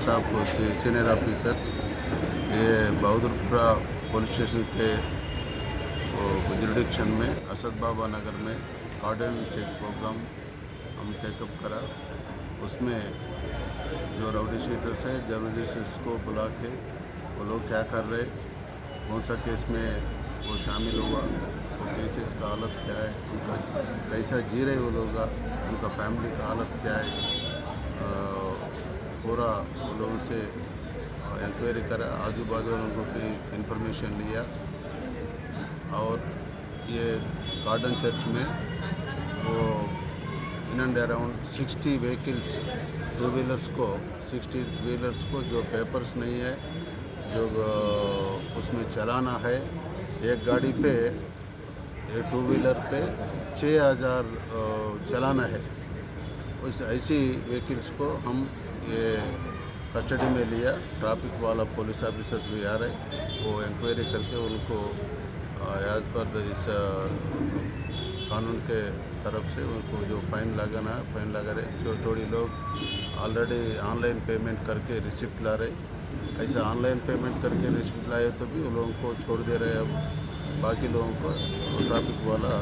Police of senior officers, ये Bahadurpura police station के jurisdiction में असद बाबा नगर में कार्डन चेक प्रोग्राम हम टेकअप करा। उसमें जो राउडी शीटर्स है, राउडी शीटर्स को बुला के वो लोग क्या कर रहे, कौन सा केस में वो शामिल हुआ, वो केसेस का हालत क्या है, उनका कैसा जी रहे वो लोग, उनका फैमिली का हालत क्या है, पूरा वो लोगों से इंक्वायरी करा, आजू बाजू लोगों की इंफॉर्मेशन लिया। और ये गार्डन चर्च में वो in and around 60 vehicles, two wheelers को 60 व्हीलर्स को जो पेपर्स नहीं है, जो उसमें चलाना है, एक गाड़ी पे, एक टू व्हीलर पे 6000 चलाना है, उस ऐसी व्हीकल्स को हम ये कस्टडी में लिया। ट्रैफिक वाला पुलिस ऑफिसर्स भी आ रहे, वो इंक्वायरी करके उनको एज पर इस कानून के तरफ से उनको जो फाइन लगाना है फाइन लगा रहे। जो थोड़ी लोग ऑलरेडी ऑनलाइन पेमेंट करके रिसिप्ट ला रहे, ऐसा ऑनलाइन पेमेंट करके रिसिप्ट लाए तो भी उन लोगों को छोड़ दे रहे। अब बाकी लोगों को ट्रैफिक वाला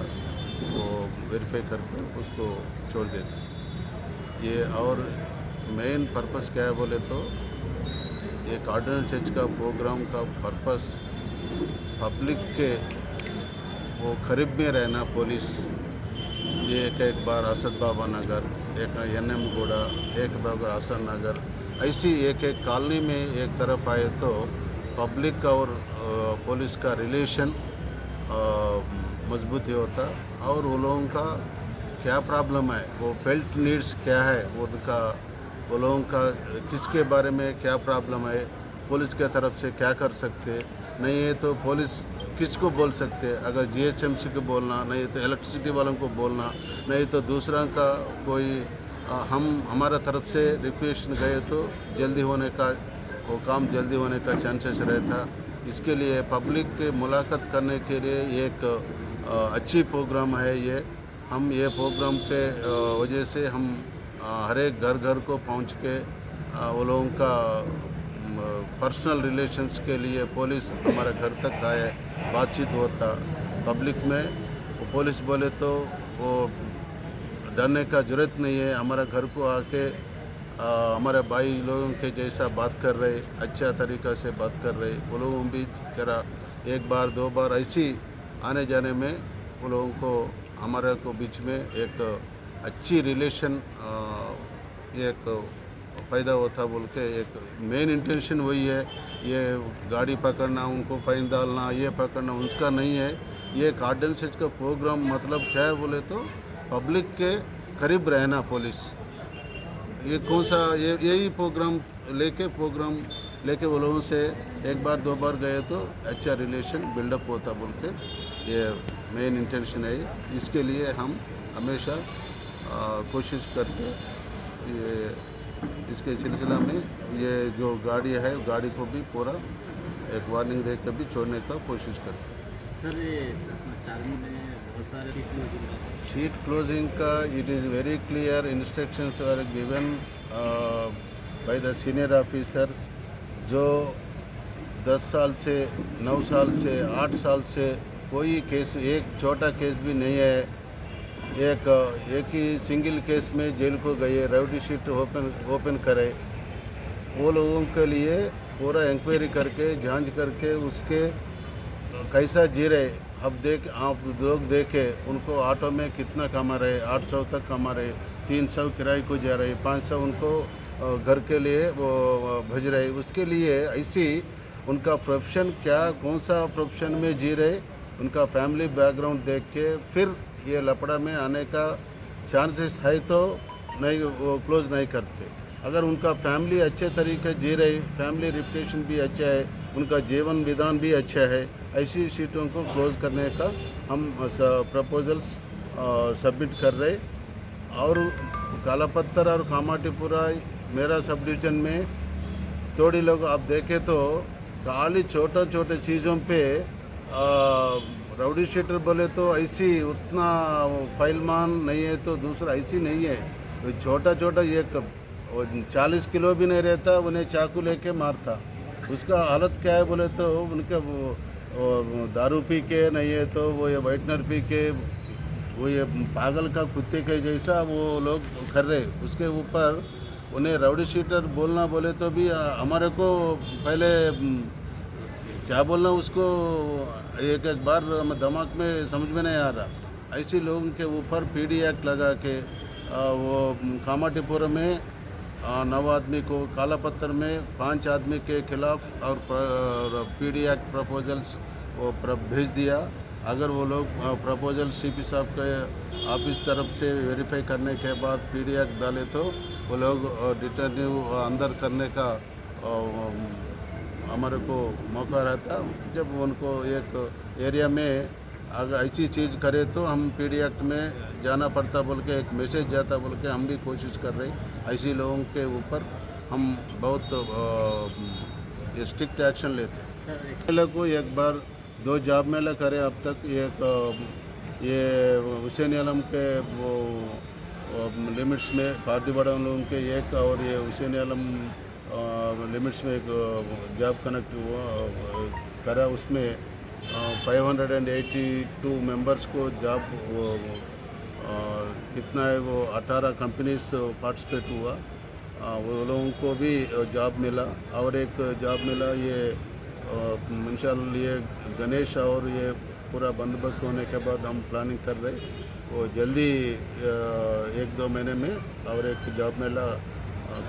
वो वेरीफाई करके उसको छोड़ देते। ये और मेन पर्पस क्या है बोले तो, ये कार्डिनल चर्च का प्रोग्राम का पर्पस पब्लिक के वो करीब में रहना। पुलिस ये एक बार असद बाबा नगर, एक NM गूड़ा, एक बार हसन नगर, ऐसी एक कॉलोनी में एक तरफ आए तो पब्लिक और पुलिस का रिलेशन मजबूत होता। और वो लोगों का क्या प्रॉब्लम है, वो फेल्ट नीड्स क्या है, उनका वो लोगों का किसके बारे में क्या प्रॉब्लम है, पुलिस के तरफ से क्या कर सकते नहीं है, तो पुलिस किसको बोल सकते, अगर GHMC को बोलना, नहीं तो इलेक्ट्रिसिटी वालों को बोलना, नहीं तो दूसरा का कोई हम हमारा तरफ से रिक्वेस्ट गए तो जल्दी होने का, वो काम जल्दी होने का चांसेस रहता। इसके लिए पब्लिक के मुलाकात करने के लिए एक अच्छी प्रोग्राम है ये। हम ये प्रोग्राम के वजह से हम हर एक घर घर को पहुंच के वो लोगों का पर्सनल रिलेशंस के लिए पुलिस हमारे घर तक आए, बातचीत होता पब्लिक में। वो पुलिस बोले तो वो डरने का ज़रूरत नहीं है, हमारे घर को आके हमारे भाई लोगों के जैसा बात कर रहे, अच्छा तरीक़ा से बात कर रहे। वो लोगों भी जरा एक बार दो बार ऐसी आने जाने में वो लोगों को हमारे को बीच में एक अच्छी रिलेशन एक पैदा होता बोल के एक मेन इंटेंशन वही है। ये गाड़ी पकड़ना, उनको फाइन डालना, ये पकड़ना उसका नहीं है। ये कार्डिनल चर्च का प्रोग्राम मतलब क्या है बोले तो पब्लिक के करीब रहना। पुलिस ये कौन सा यही प्रोग्राम लेके वो लोगों से एक बार दो बार गए तो अच्छा रिलेशन बिल्डअप होता बोल के ये मेन इंटेंशन है। इसके लिए हम हमेशा कोशिश करके ये इसके सिलसिला में ये जो गाड़ी है गाड़ी को भी पूरा एक वार्निंग दे कर भी छोड़ने का कोशिश करते हैं। सर ये चार्मी में बहुत सारे शीट क्लोजिंग का it is very clear instructions are given by the senior officers. जो 10 साल से 9 साल से 8 साल से कोई केस, एक छोटा केस भी नहीं है, एक ही सिंगल केस में जेल को गए, राउडी शीट ओपन करे, वो लोगों के लिए पूरा इंक्वायरी करके जांच करके उसके कैसा जी रहे। अब आप लोग देखे उनको ऑटो में कितना कमा रहे, 800 तक कमा रहे, 300 किराए को जा रहे, 500 उनको घर के लिए वो भेज रहे। उसके लिए ऐसी उनका प्रोफेशन क्या, कौन सा प्रोफेशन में जी रहे, उनका फैमिली बैकग्राउंड देख के फिर ये लपड़ा में आने का चांसेस है तो नहीं, वो क्लोज नहीं करते। अगर उनका फैमिली अच्छे तरीके जी रही, फैमिली रिपुटेशन भी अच्छा है, उनका जीवन विधान भी अच्छा है, ऐसी सीटों को क्लोज करने का हम प्रपोजल्स सबमिट कर रहे। और कालापत्थर और कामाटीपुरा मेरा सब डिवीज़न में थोड़ी लोग आप देखें तो खाली छोटे छोटे चीज़ों पे राउडी शीटर बोले तो ऐसी उतना फाइलमान नहीं है, तो दूसरा ऐसी नहीं है। तो छोटा छोटा एक वो 40 किलो भी नहीं रहता, उन्हें चाकू लेके मारता। उसका हालत क्या है बोले तो उनका वो दारू पी के नहीं है तो वो ये वाइटनर पी के वो ये पागल का कुत्ते के जैसा वो लोग कर रहे। उसके ऊपर उन्हें राउडी शीटर बोलना बोले तो भी हमारे को पहले क्या बोलना उसको एक एक बार दिमाग में समझ में नहीं आ रहा। ऐसे लोगों के ऊपर पीडी एक्ट लगा के वो कामाटीपुरम में 9 आदमी को, काला पत्थर में 5 आदमी के खिलाफ और पीडी एक्ट प्रपोजल्स वो भेज दिया। अगर वो लोग प्रपोजल सीपी साहब के ऑफिस तरफ से वेरीफाई करने के बाद पीडी एक्ट डाले तो वो लोग डिटेनिव अंदर करने का हमारे को मौका रहता। जब उनको एक एरिया में अगर ऐसी चीज़ करे तो हम पीडी एक्ट में जाना पड़ता बोल के एक मैसेज जाता बोल के हम भी कोशिश कर रहे। ऐसे लोगों के ऊपर हम बहुत स्ट्रिक्ट एक्शन लेते हैं। सर एक महिला को एक बार 2 जॉब मेला करे अब तक। एक ये हुसैन आलम के वो लिमिट्स में पारदीवाड़ा लोगों के एक और ये हुसैन आलम लिमिट्स में एक जॉब कनेक्ट हुआ करा। उसमें 582 मेंबर्स को जॉब कितना है वो 18 कंपनीज पार्टिसिपेट हुआ। वो लोगों को भी जॉब मिला और एक जॉब मिला ये इंशाअल्लाह ये गणेश और ये पूरा बंदोबस्त होने के बाद हम प्लानिंग कर रहे वो जल्दी 1-2 महीने में और एक जॉब मेला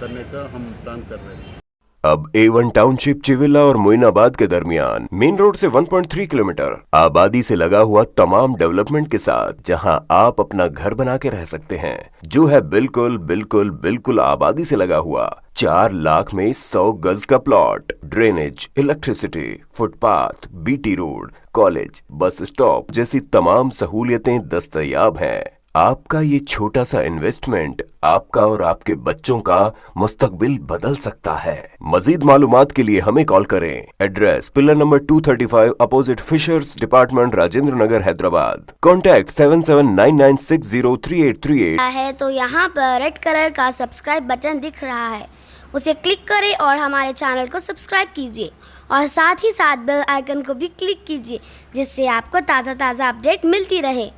करने का हम प्लान कर रहे हैं। अब A1 टाउनशिप चिविला और मोइनाबाद के दरमियान मेन रोड से 1.3 किलोमीटर आबादी से लगा हुआ तमाम डेवलपमेंट के साथ जहां आप अपना घर बना के रह सकते हैं, जो है बिल्कुल बिल्कुल बिल्कुल आबादी से लगा हुआ। 4 लाख में 100 गज का plot, drainage, electricity, footpath, BT road, college, bus stop जैसी तमाम सहूलियतें दस्तयाब हैं। आपका ये छोटा सा इन्वेस्टमेंट आपका और आपके बच्चों का मुस्तकबिल बदल सकता है। मजीद मालूमात के लिए हमें कॉल करें। Address pillar number 235 opposite fishers department, Rajendra Nagar, Hyderabad. Contact 7799603838 है तो यहाँ पर रेड कलर का सब्सक्राइब बटन दिख रहा है, उसे क्लिक करें और हमारे चैनल को सब्सक्राइब कीजिए और साथ ही साथ बेल आइकन को भी क्लिक कीजिए, जिससे आपको ताज़ा अपडेट मिलती रहे।